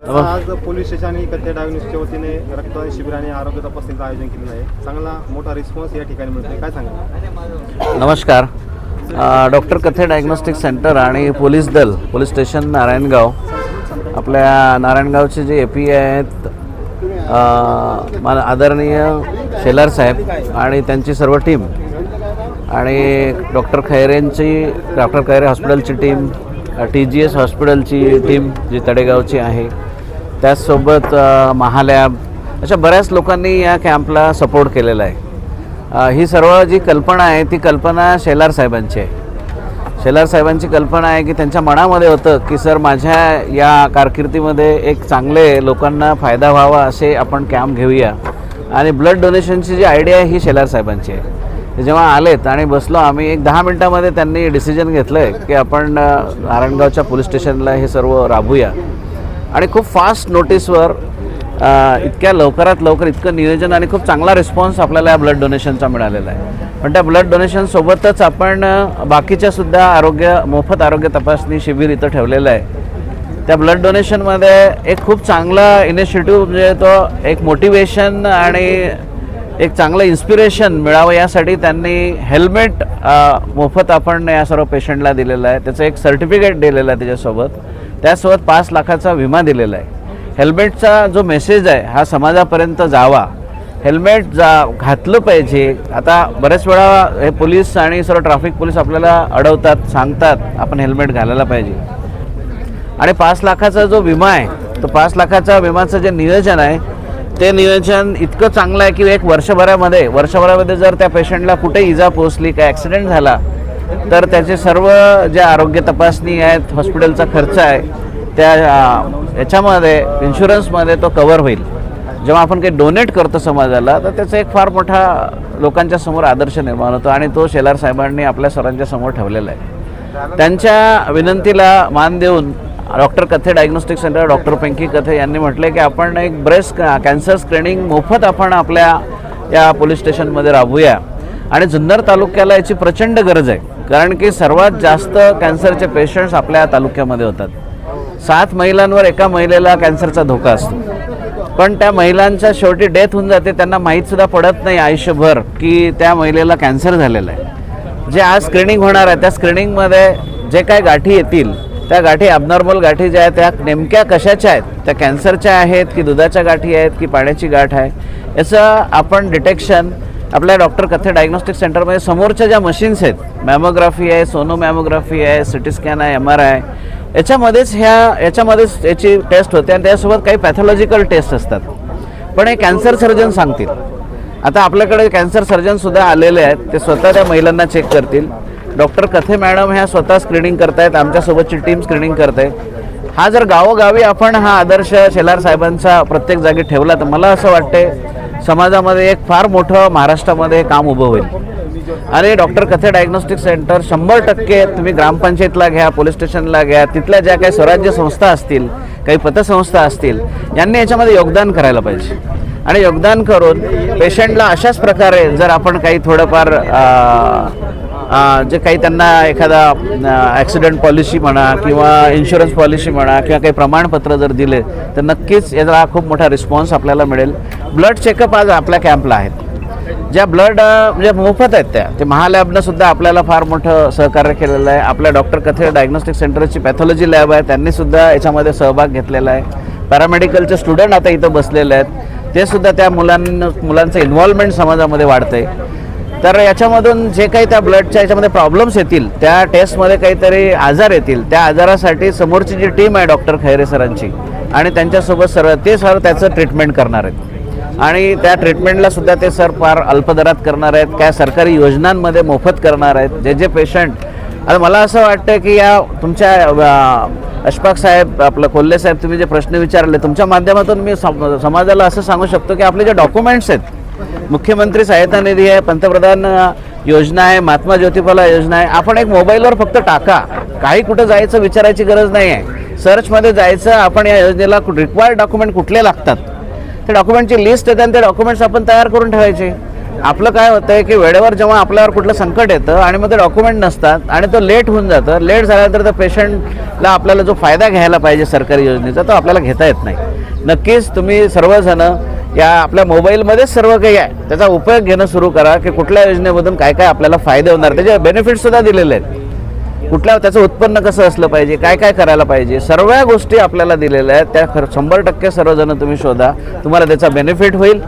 आज police station आणि कथे डायग्नोस्टिकच्या वतीने रक्तदान शिबिर आणि आरोग्य तपासणीचं आयोजन केलेलं आहे. चांगला मोठा रिस्पॉन्स या ठिकाणी मिळतोय, काय सांगा? नमस्कार. डॉक्टर कथे डायग्नोस्टिक सेंटर आणि पोलीस दल, पोलीस स्टेशन नारायणगाव, आपल्या नारायणगावचे जे API आहेत मला आदरणीय शेलार साहेब आणि त्यांची सर्व टीम आणि डॉक्टर खैरे हॉस्पिटलची टीम, TGS हॉस्पिटलची टीम जी तडेगावची आहे, त्याचसोबत महालॅब, अशा बऱ्याच लोकांनी या कॅम्पला सपोर्ट केलेला आहे. ही सर्व जी कल्पना आहे ती कल्पना शेलार साहेबांची आहे. शेलार साहेबांची कल्पना आहे की त्यांच्या मनामध्ये होतं की सर माझ्या या कारकिर्दीमध्ये एक चांगले लोकांना फायदा व्हावा असे आपण कॅम्प घेऊया. आणि ब्लड डोनेशनची जी आयडिया आहे ही शेलार साहेबांची आहे. जेव्हा आलेत आणि बसलो आम्ही, एक 10 मिनटामध्ये त्यांनी डिसिजन घेतलं आहे की आपण नारायणगावच्या पोलीस स्टेशनला हे सर्व राबवूया. आणि खूप फास्ट नोटीसवर इतक्या लवकरात लवकर इतकं नियोजन आणि खूप चांगला रिस्पॉन्स आपल्याला या ब्लड डोनेशनचा मिळालेला आहे. पण त्या ब्लड डोनेशनसोबतच आपण बाकीच्यासुद्धा मोफत आरोग्य तपासणी शिबिर इथं ठेवलेलं आहे. त्या ब्लड डोनेशनमध्ये एक खूप चांगला इनिशिएटिव्ह म्हणजे तो एक मोटिवेशन आणि एक चांगलं इन्स्पिरेशन मिळावं यासाठी त्यांनी हेल्मेट मोफत आपण या सर्व पेशंटला दिलेलं आहे. त्याचं एक सर्टिफिकेट दिलेलं आहे त्यासोबत 5 लाखाचा विमा दिलेला आहे. हेल्मेटचा जो मेसेज आहे हा समाजापर्यंत जावा. हेल्मेट घातलं पाहिजे. आता बऱ्याच वेळा हे पोलीस आणि सर्व ट्रॅफिक पोलीस आपल्याला अडवतात, सांगतात आपण हेल्मेट घालायला पाहिजे. आणि 5 लाखाचा जो विमा आहे तो 5 लाखाचा विमाचं जे नियोजन आहे ते नियोजन इतकं चांगलं आहे की एक वर्षभरामध्ये जर त्या पेशंटला कुठे इजा पोचली, काय ॲक्सिडेंट झाला तर त्याचे सर्व जे आरोग्य तपासणी आहेत, हॉस्पिटलचा खर्च आहे, त्या याच्यामध्ये इन्शुरन्समध्ये तो कवर होईल. जेव्हा आपण काही डोनेट करतो समाजाला तर त्याचा एक फार मोठा लोकांच्या समोर आदर्श निर्माण होतो आणि तो शेलार साहेबांनी आपल्या सर्वांच्या समोर ठेवलेला आहे. त्यांच्या विनंतीला मान देऊन डॉक्टर कथे डायग्नोस्टिक सेंटर, डॉक्टर पिंकी कथे यांनी म्हटले की आपण एक ब्रेस्ट कॅन्सर स्क्रीनिंग मोफत आपण आपल्या या पोलीस स्टेशनमध्ये राबवूया. आणि जुन्नर तालुक्याला याची प्रचंड गरज आहे, कारण की सर्वात जास्त कॅन्सरचे पेशंट्स आपल्या तालुक्यामध्ये होतात. 7 महिलांवर एका महिलेला कॅन्सरचा धोका असतो. पण त्या महिलांच्या शेवटी डेथ होऊन जाते, त्यांना माहीतसुद्धा पडत नाही आयुष्यभर की त्या महिलेला कॅन्सर झालेला आहे. जे आज स्क्रीनिंग होणार आहे त्या स्क्रीनिंगमध्ये जे काय गाठी येतील त्या गाठी, ॲबनॉर्मल गाठी ज्या आहेत त्या नेमक्या कशाच्या आहेत, त्या कॅन्सरच्या आहेत की दुधाच्या गाठी आहेत की पाण्याची गाठ आहे, याचं आपण डिटेक्शन आपल्या डॉक्टर कथे डायग्नोस्टिक सेंटरमध्ये समोरच्या ज्या मशीन्स आहेत, मॅमोग्राफी आहे, सोनोमॅमोग्राफी आहे, CT स्कॅन आहे, MRI, याच्यामध्येच याची टेस्ट होते. आणि त्यासोबत काही पॅथॉलॉजिकल टेस्ट असतात. पण हे कॅन्सर सर्जन सांगतील. आता आपल्याकडे कॅन्सर सर्जनसुद्धा आलेले आहेत, ते स्वतः त्या महिलांना चेक करतील. डॉक्टर कथे मॅडम ह्या स्वतः स्क्रीनिंग करतायत, आमच्यासोबतची टीम स्क्रीनिंग करते. हा जर गावोगावी आपण हा आदर्श शेलार साहेबांचा प्रत्येक जागी ठेवला तर मला असं वाटते समाजामध्ये एक फार मोठं महाराष्ट्रामध्ये काम उभं होईल. आणि डॉक्टर कथे डायग्नोस्टिक सेंटर 100% तुम्ही ग्रामपंचायतला घ्या, पोलीस स्टेशनला घ्या, तिथल्या ज्या काही स्वराज्य संस्था असतील, काही पतसंस्था असतील, यांनी याच्यामध्ये योगदान करायला पाहिजे. आणि योगदान करून पेशंटला अशाच प्रकारे जर आपण काही थोडंफार जे काही त्यांना एखादा ॲक्सिडेंट पॉलिसी म्हणा किंवा इन्शुरन्स पॉलिसी म्हणा किंवा काही प्रमाणपत्र जर दिले तर नक्कीच याचा खूप मोठा रिस्पॉन्स आपल्याला मिळेल. ब्लड चेकअप आज आपल्या कॅम्पला आहेत, ज्या ब्लड म्हणजे मोफत आहेत ते महालॅबनं सुद्धा आपल्याला फार मोठं सहकार्य केलेलं आहे. आपल्या डॉक्टर कथे डायग्नोस्टिक सेंटरची पॅथॉलॉजी लॅब आहे, त्यांनीसुद्धा याच्यामध्ये सहभाग घेतलेला आहे. पॅरामेडिकलचे स्टुडंट आता इथं बसलेले आहेत, ते सुद्धा त्या मुलांचं इन्व्हॉल्वमेंट समाजामध्ये वाढतं आहे. तर याच्यामधून जे काही त्या ब्लडच्या याच्यामध्ये प्रॉब्लेम्स येतील, त्या टेस्टमध्ये काहीतरी आजार येतील, त्या आजारासाठी समोरची जी टीम आहे डॉक्टर खैरे सरांची आणि त्यांच्यासोबत सर त्याचं ट्रीटमेंट करणार आहेत. आणि त्या ट्रीटमेंटला सुद्धा ते सर फार अल्पदरात करणार आहेत, काय सरकारी योजनांमध्ये मोफत करणार आहेत. जे पेशंट, आता मला असं वाटतं की या तुमच्या अशफाक साहेब, आपलं कोल्हे साहेब, तुम्ही जे प्रश्न विचारले तुमच्या माध्यमातून मी समाजाला असं सांगू शकतो की आपले जे डॉक्युमेंट्स आहेत, मुख्यमंत्री सहायता निधी आहे, पंतप्रधान योजना आहे, महात्मा ज्योतिबाला योजना आहे, आपण एक मोबाईलवर फक्त टाका, काही कुठं जायचं विचारायची गरज नाही आहे. सर्चमध्ये जायचं, आपण या योजनेला रिक्वायर्ड डॉक्युमेंट कुठले लागतात ते डॉक्युमेंटची लिस्ट येते आणि ते डॉक्युमेंट्स आपण तयार करून ठेवायचे. आपलं काय होतं आहे की वेळेवर जेव्हा आपल्यावर कुठलं संकट येतं आणि मग ते डॉक्युमेंट नसतात आणि तो लेट होऊन जातं, लेट झाल्यानंतर त्या पेशंटला आपल्याला जो फायदा घ्यायला पाहिजे सरकारी योजनेचा तो आपल्याला घेता येत नाही. नक्कीच तुम्ही सर्वजणं या आपल्या मोबाईलमध्येच सर्व काही आहे त्याचा उपयोग घेणं सुरू करा की कुठल्या योजनेमधून काय काय आपल्याला फायदे होणार, त्याचे बेनिफिटसुद्धा दिलेले आहेत. कुठल्या त्याचं उत्पन्न कसं असलं पाहिजे, काय काय करायला पाहिजे, सर्व गोष्टी आपल्याला दिलेल्या आहेत. त्या 100% सर्वजण तुम्ही शोधा, तुम्हाला त्याचा बेनिफिट होईल.